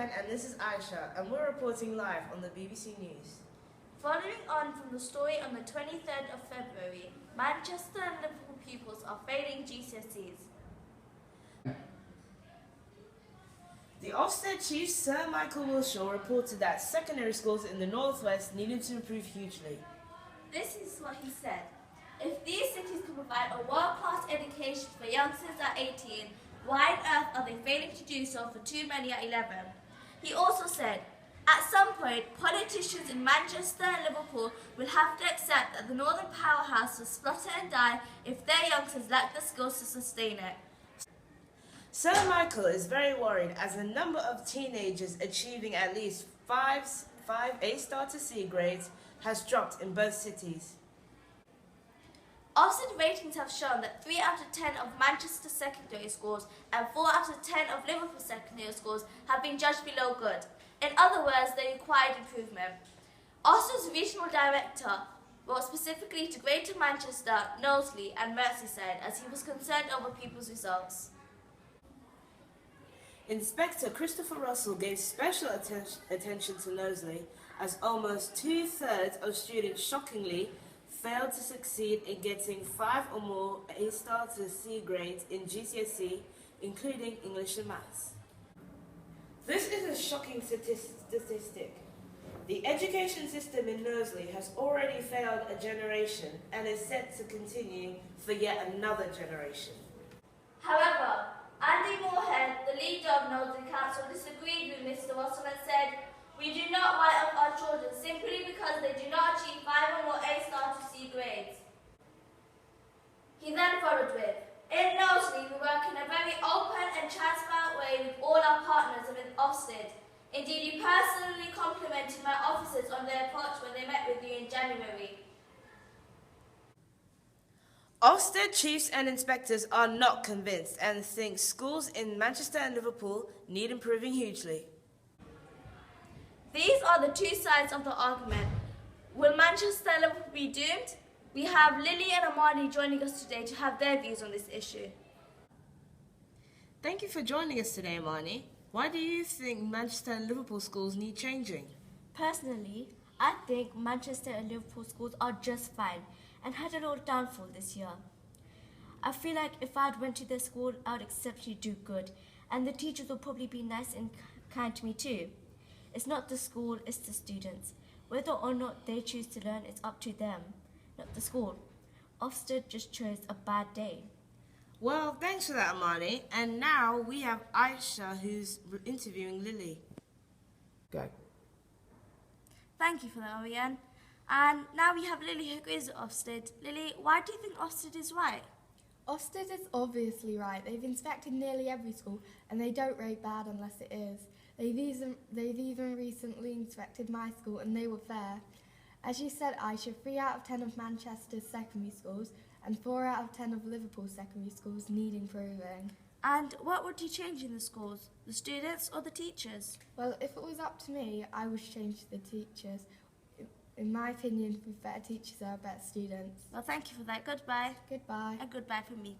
Marianne and this is Aisha, and we're reporting live on the BBC News. Following on from the story on the 23rd of February, Manchester and Liverpool pupils are failing GCSEs. The Ofsted Chief Sir Michael Wilshaw reported that secondary schools in the northwest needed to improve hugely. This is what he said. If these cities can provide a world-class education for youngsters at 18, why on earth are they failing to do so for too many at 11? He also said, at some point, politicians in Manchester and Liverpool will have to accept that the northern powerhouse will splutter and die if their youngsters lack the skills to sustain it. Sir Michael is very worried as the number of teenagers achieving at least 5 A-star to C grades has dropped in both cities. Ofsted ratings have shown that 3 out of 10 of Manchester secondary schools and 4 out of 10 of Liverpool secondary schools have been judged below good. In other words, they required improvement. Ofsted's regional director wrote specifically to Greater Manchester, Knowsley and Merseyside as he was concerned over pupils' results. Inspector Christopher Russell gave special attention to Knowsley as almost 2/3 of students shockingly failed to succeed in getting 5 or more A-star to C grades in GCSE, including English and Maths. This is a shocking statistic. The education system in Knowsley has already failed a generation and is set to continue for yet another generation. However, Andy Moorhead, the leader of Knowsley Council, disagreed with Mr. Russell and said, "We do not write off our children simply because they do not achieve 5 or more A-star to C grades." He then followed with, "In Knowsley, we work in a very open and transparent way with all our partners and with Ofsted. Indeed, you personally complimented my officers on their approach when they met with you in January." Ofsted chiefs and inspectors are not convinced and think schools in Manchester and Liverpool need improving hugely. These are the two sides of the argument. Will Manchester and Liverpool be doomed? We have Lily and Amani joining us today to have their views on this issue. Thank you for joining us today, Amani. Why do you think Manchester and Liverpool schools need changing? Personally, I think Manchester and Liverpool schools are just fine and had a little downfall this year. I feel like if I'd went to their school, I would exceptionally do good, and the teachers will probably be nice and kind to me too. It's not the school, it's the students. Whether or not they choose to learn, it's up to them, not the school. Ofsted just chose a bad day. Well, thanks for that, Amani. And now we have Aisha, who's interviewing Lily. Go. Thank you for that, Marianne. And now we have Lily, who agrees with Ofsted. Lily, why do you think Ofsted is right? Ofsted is obviously right. They've inspected nearly every school and they don't rate bad unless it is. They've even recently inspected my school and they were fair. As you said, Aisha, 3 out of 10 of Manchester's secondary schools and 4 out of 10 of Liverpool's secondary schools need improving. And what would you change in the schools? The students or the teachers? Well, if it was up to me, I would change the teachers. In my opinion, with better teachers are better students. Well, thank you for that. Goodbye. Goodbye. And goodbye from me.